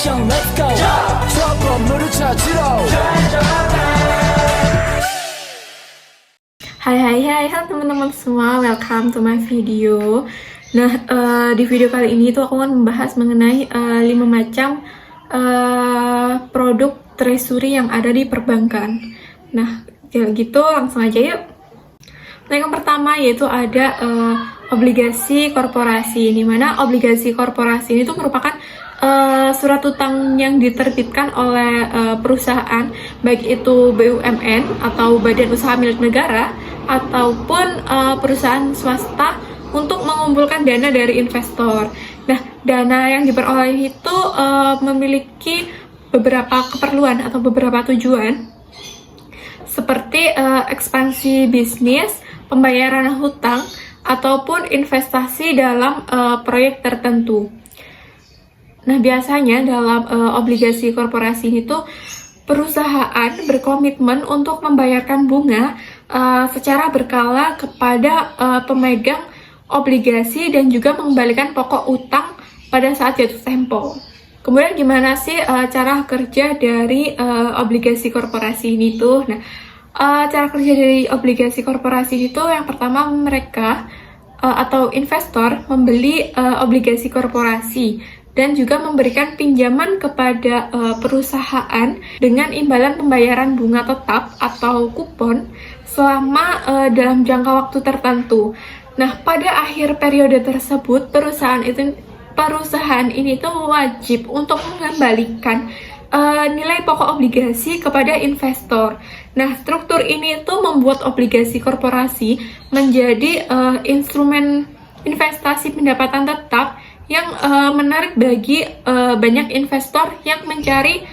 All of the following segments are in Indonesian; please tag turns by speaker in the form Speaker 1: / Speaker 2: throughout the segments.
Speaker 1: 미션 let's go 저 건물을 찾으러
Speaker 2: Hai teman-teman semua, welcome to my video. Nah, di video kali ini tuh aku akan membahas mengenai 5 macam produk treasury yang ada di perbankan. Nah, kalau gitu langsung aja yuk. Nah, yang pertama yaitu ada obligasi korporasi, di mana obligasi korporasi ini tuh merupakan surat utang yang diterbitkan oleh perusahaan, baik itu BUMN atau badan usaha milik negara ataupun perusahaan swasta untuk mengumpulkan dana dari investor. Nah, dana yang diperoleh itu memiliki beberapa keperluan atau beberapa tujuan seperti ekspansi bisnis, pembayaran hutang, ataupun investasi dalam proyek tertentu. Nah, biasanya dalam obligasi korporasi itu perusahaan berkomitmen untuk membayarkan bunga secara berkala kepada pemegang obligasi dan juga mengembalikan pokok utang pada saat jatuh tempo. Kemudian gimana sih cara kerja dari obligasi korporasi ini tuh? Nah, cara kerja dari obligasi korporasi itu yang pertama mereka atau investor membeli obligasi korporasi dan juga memberikan pinjaman kepada perusahaan dengan imbalan pembayaran bunga tetap atau kupon selama dalam jangka waktu tertentu. Nah, pada akhir periode tersebut perusahaan ini tuh wajib untuk mengembalikan nilai pokok obligasi kepada investor. Nah, struktur ini tuh membuat obligasi korporasi menjadi instrumen investasi pendapatan tetap yang menarik bagi banyak investor yang mencari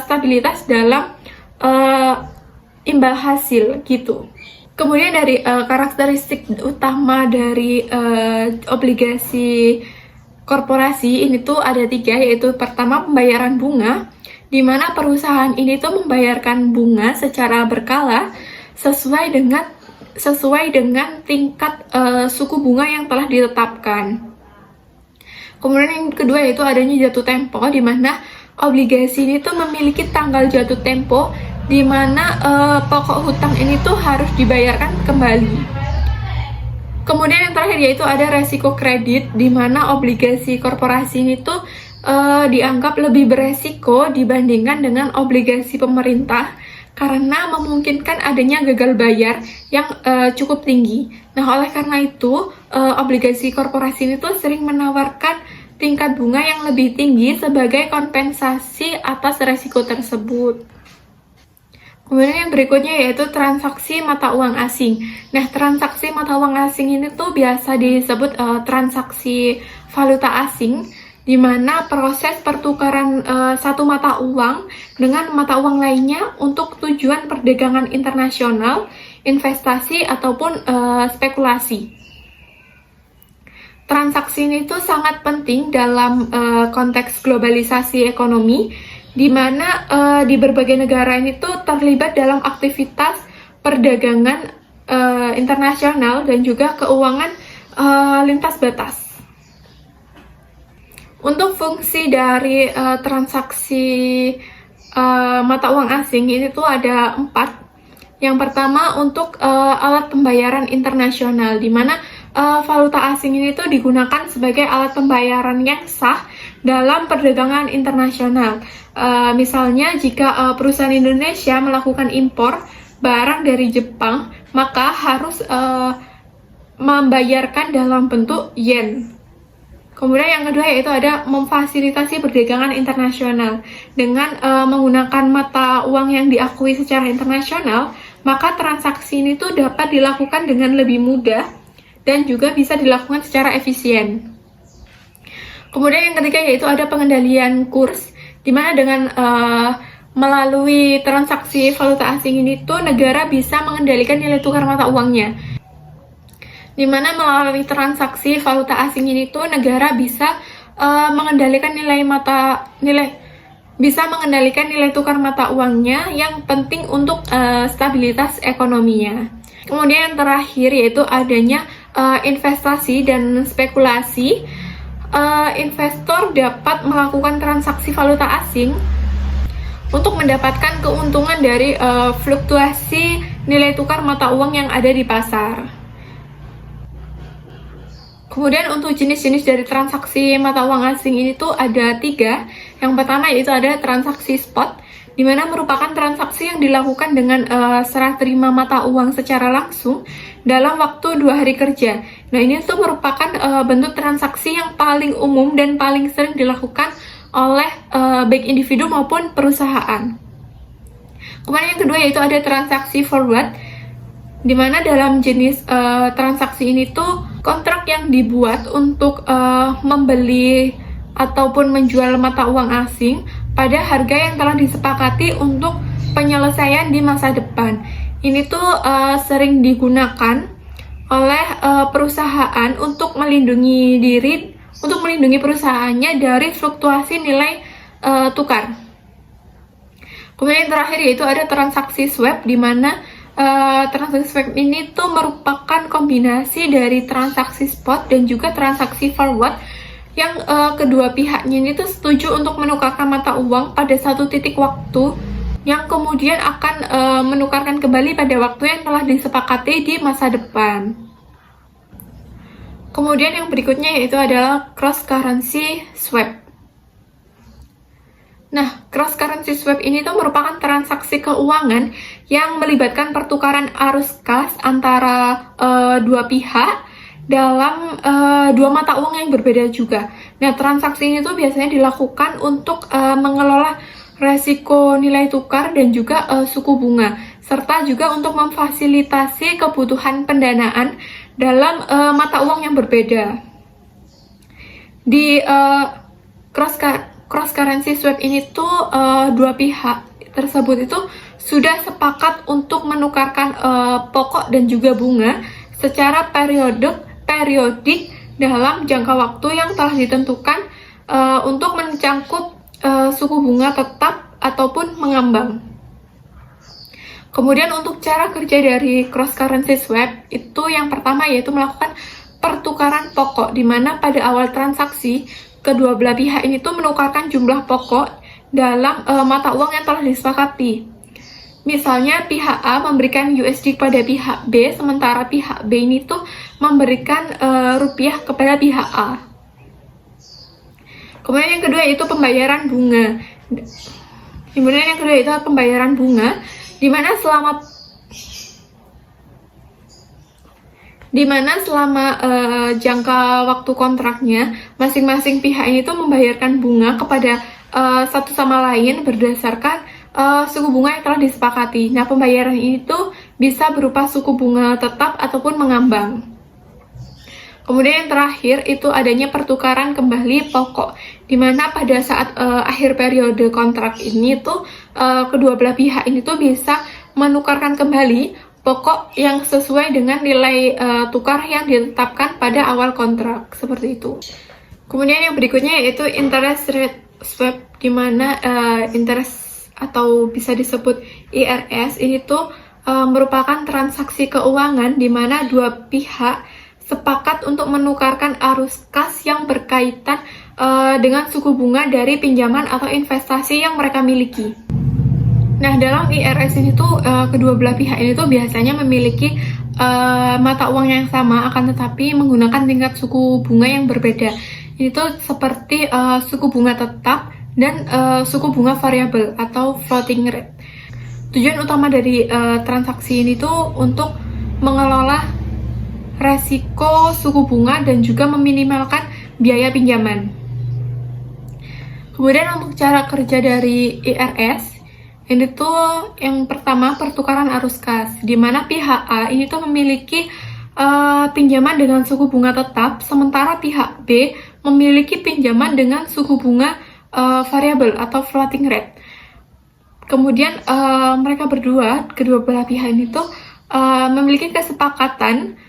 Speaker 2: stabilitas dalam imbal hasil gitu. Kemudian dari karakteristik utama dari obligasi korporasi ini tuh ada 3, yaitu pertama pembayaran bunga, di mana perusahaan ini tuh membayarkan bunga secara berkala sesuai dengan tingkat suku bunga yang telah ditetapkan. Kemudian yang kedua yaitu adanya jatuh tempo, di mana obligasi ini tuh memiliki tanggal jatuh tempo di mana pokok hutang ini tuh harus dibayarkan kembali. Kemudian yang terakhir yaitu ada resiko kredit, di mana obligasi korporasi ini tuh dianggap lebih beresiko dibandingkan dengan obligasi pemerintah karena memungkinkan adanya gagal bayar yang cukup tinggi. Nah, oleh karena itu, obligasi korporasi itu sering menawarkan tingkat bunga yang lebih tinggi sebagai kompensasi atas resiko tersebut. Kemudian yang berikutnya yaitu transaksi mata uang asing. Nah, transaksi mata uang asing ini tuh biasa disebut transaksi valuta asing, di mana proses pertukaran satu mata uang dengan mata uang lainnya untuk tujuan perdagangan internasional, investasi, ataupun spekulasi. Transaksi ini tuh sangat penting dalam konteks globalisasi ekonomi, di mana di berbagai negara ini tuh terlibat dalam aktivitas perdagangan internasional dan juga keuangan lintas batas. Untuk fungsi dari transaksi mata uang asing ini tuh ada 4. Yang pertama untuk alat pembayaran internasional, di mana valuta asing ini tuh digunakan sebagai alat pembayaran yang sah dalam perdagangan internasional. Misalnya jika perusahaan Indonesia melakukan impor barang dari Jepang, maka harus membayarkan dalam bentuk yen. Kemudian yang kedua yaitu ada memfasilitasi perdagangan internasional. Dengan menggunakan mata uang yang diakui secara internasional, maka transaksi ini tuh dapat dilakukan dengan lebih mudah dan juga bisa dilakukan secara efisien. Kemudian yang ketiga yaitu ada pengendalian kurs, di mana dengan melalui transaksi valuta asing ini tuh negara bisa mengendalikan nilai tukar mata uangnya. Di mana melalui transaksi valuta asing ini tuh negara bisa mengendalikan nilai tukar mata uangnya yang penting untuk stabilitas ekonominya. Kemudian yang terakhir yaitu adanya investasi dan spekulasi. investor dapat melakukan transaksi valuta asing untuk mendapatkan keuntungan dari fluktuasi nilai tukar mata uang yang ada di pasar. Kemudian untuk jenis-jenis dari transaksi mata uang asing ini tuh ada 3. Yang pertama yaitu ada transaksi spot, di mana merupakan transaksi yang dilakukan dengan serah terima mata uang secara langsung dalam waktu 2 hari kerja. Nah, ini tuh merupakan bentuk transaksi yang paling umum dan paling sering dilakukan oleh baik individu maupun perusahaan. Kemudian yang kedua yaitu ada transaksi forward, di mana dalam jenis transaksi ini tuh kontrak yang dibuat untuk membeli ataupun menjual mata uang asing pada harga yang telah disepakati untuk penyelesaian di masa depan. Ini tuh sering digunakan oleh perusahaan untuk melindungi perusahaannya dari fluktuasi nilai tukar. Kemudian yang terakhir yaitu ada transaksi swap, di mana transaksi swap ini tuh merupakan kombinasi dari transaksi spot dan juga transaksi forward yang kedua pihaknya ini tuh setuju untuk menukarkan mata uang pada satu titik waktu yang kemudian akan menukarkan kembali pada waktu yang telah disepakati di masa depan. Kemudian yang berikutnya yaitu adalah cross currency swap. Nah, cross currency swap ini tuh merupakan transaksi keuangan yang melibatkan pertukaran arus kas antara dua pihak dalam dua mata uang yang berbeda juga. Nah, transaksi ini tuh biasanya dilakukan untuk mengelola resiko nilai tukar dan juga suku bunga, serta juga untuk memfasilitasi kebutuhan pendanaan dalam mata uang yang berbeda. Di cross currency swap ini tuh dua pihak tersebut itu sudah sepakat untuk menukarkan pokok dan juga bunga secara periodik dalam jangka waktu yang telah ditentukan untuk mencangkup suku bunga tetap ataupun mengambang. Kemudian untuk cara kerja dari cross currency swap itu yang pertama yaitu melakukan pertukaran pokok, di mana pada awal transaksi kedua belah pihak ini tuh menukarkan jumlah pokok dalam mata uang yang telah disepakati. Misalnya pihak A memberikan USD kepada pihak B, sementara pihak B ini tuh memberikan rupiah kepada pihak A. Kemudian yang kedua yaitu pembayaran bunga. Di mana selama jangka waktu kontraknya masing-masing pihak ini tuh membayarkan bunga kepada satu sama lain berdasarkan suku bunga yang telah disepakati. Nah, pembayaran ini tuh bisa berupa suku bunga tetap ataupun mengambang. Kemudian yang terakhir itu adanya pertukaran kembali pokok, di mana pada saat akhir periode kontrak ini tuh kedua belah pihak ini tuh bisa menukarkan kembali pokok yang sesuai dengan nilai tukar yang ditetapkan pada awal kontrak, seperti itu. Kemudian yang berikutnya yaitu interest rate swap, di mana interest atau bisa disebut IRS ini tuh merupakan transaksi keuangan di mana dua pihak sepakat untuk menukarkan arus kas yang berkaitan dengan suku bunga dari pinjaman atau investasi yang mereka miliki. Nah, dalam IRS ini tuh kedua belah pihak ini tuh biasanya memiliki mata uang yang sama, akan tetapi menggunakan tingkat suku bunga yang berbeda. Ini tuh seperti suku bunga tetap dan suku bunga variabel atau floating rate. Tujuan utama dari transaksi ini tuh untuk mengelola resiko suku bunga dan juga meminimalkan biaya pinjaman. Kemudian untuk cara kerja dari IRS, ini tuh yang pertama pertukaran arus kas, di mana pihak A ini tuh memiliki pinjaman dengan suku bunga tetap, sementara pihak B memiliki pinjaman dengan suku bunga variabel atau floating rate. Kemudian mereka berdua, kedua belah pihak ini tuh memiliki kesepakatan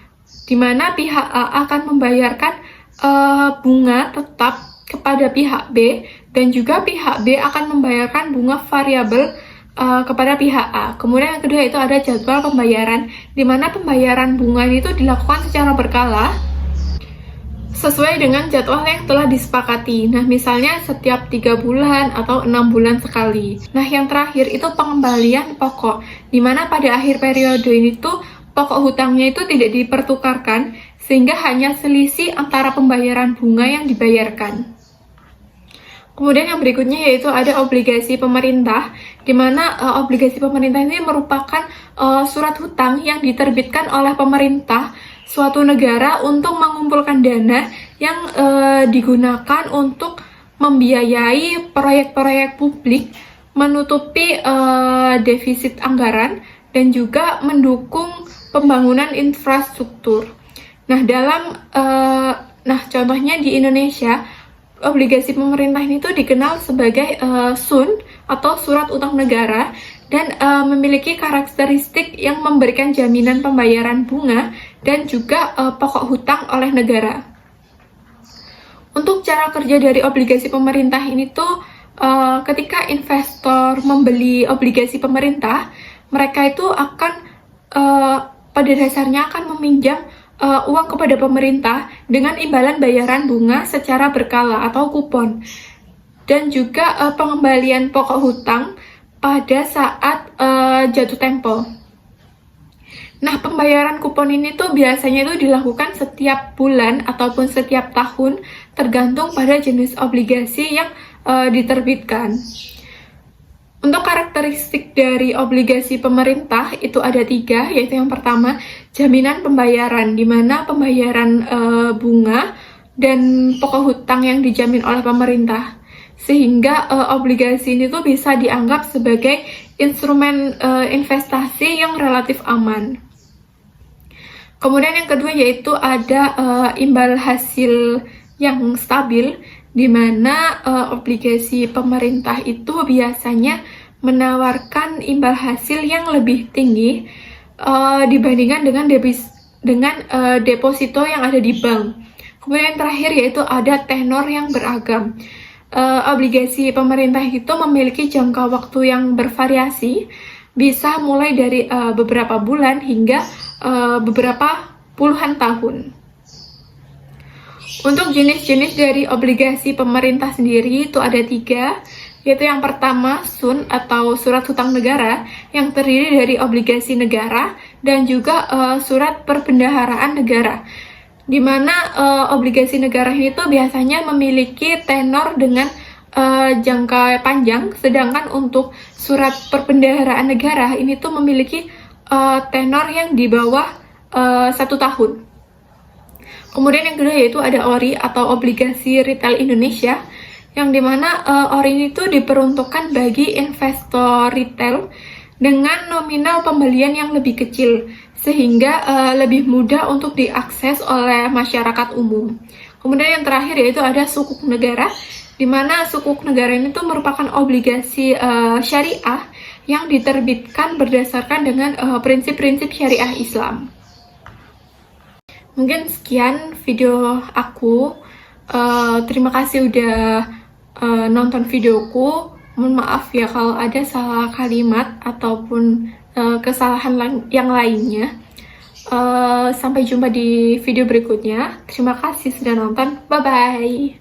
Speaker 2: di mana pihak A akan membayarkan bunga tetap kepada pihak B dan juga pihak B akan membayarkan bunga variabel kepada pihak A. Kemudian yang kedua itu ada jadwal pembayaran, di mana pembayaran bunga itu dilakukan secara berkala sesuai dengan jadwal yang telah disepakati. Nah, misalnya setiap 3 bulan atau 6 bulan sekali. Nah, yang terakhir itu pengembalian pokok, di mana pada akhir periode ini tuh pokok hutangnya itu tidak dipertukarkan, sehingga hanya selisih antara pembayaran bunga yang dibayarkan. Kemudian yang berikutnya yaitu ada obligasi pemerintah, di mana obligasi pemerintah ini merupakan surat hutang yang diterbitkan oleh pemerintah suatu negara untuk mengumpulkan dana yang digunakan untuk membiayai proyek-proyek publik, menutupi defisit anggaran, dan juga mendukung pembangunan infrastruktur. Nah, contohnya di Indonesia, obligasi pemerintah ini tuh dikenal sebagai SUN atau surat utang negara, dan memiliki karakteristik yang memberikan jaminan pembayaran bunga dan juga pokok hutang oleh negara. Untuk cara kerja dari obligasi pemerintah ini tuh ketika investor membeli obligasi pemerintah, mereka itu akan pada dasarnya akan meminjam uang kepada pemerintah dengan imbalan bayaran bunga secara berkala atau kupon, dan juga pengembalian pokok hutang pada saat jatuh tempo. Nah, pembayaran kupon ini tuh biasanya itu dilakukan setiap bulan ataupun setiap tahun, tergantung pada jenis obligasi yang diterbitkan. Untuk karakteristik dari obligasi pemerintah itu ada 3, yaitu yang pertama, jaminan pembayaran, di mana pembayaran bunga dan pokok hutang yang dijamin oleh pemerintah, sehingga obligasi ini tuh bisa dianggap sebagai instrumen investasi yang relatif aman. Kemudian yang kedua yaitu ada imbal hasil yang stabil, di mana obligasi pemerintah itu biasanya menawarkan imbal hasil yang lebih tinggi dibandingkan dengan deposito yang ada di bank. Kemudian yang terakhir yaitu ada tenor yang beragam. Obligasi pemerintah itu memiliki jangka waktu yang bervariasi, bisa mulai dari beberapa bulan hingga beberapa puluhan tahun. Untuk jenis-jenis dari obligasi pemerintah sendiri itu ada 3, yaitu yang pertama SUN atau surat hutang negara, yang terdiri dari obligasi negara dan juga surat perbendaharaan negara, di mana obligasi negara itu biasanya memiliki tenor dengan jangka panjang, sedangkan untuk surat perbendaharaan negara ini tuh memiliki tenor yang di bawah 1 tahun. Kemudian yang kedua yaitu ada ORI atau obligasi retail Indonesia, yang dimana ORI ini tuh diperuntukkan bagi investor retail dengan nominal pembelian yang lebih kecil, sehingga lebih mudah untuk diakses oleh masyarakat umum. Kemudian yang terakhir yaitu ada sukuk negara, di mana sukuk negara ini tuh merupakan obligasi syariah yang diterbitkan berdasarkan dengan prinsip-prinsip syariah Islam. Mungkin sekian video aku. Terima kasih udah nonton videoku. Mohon maaf ya kalau ada salah kalimat ataupun kesalahan yang lainnya. Sampai jumpa di video berikutnya. Terima kasih sudah nonton. Bye-bye.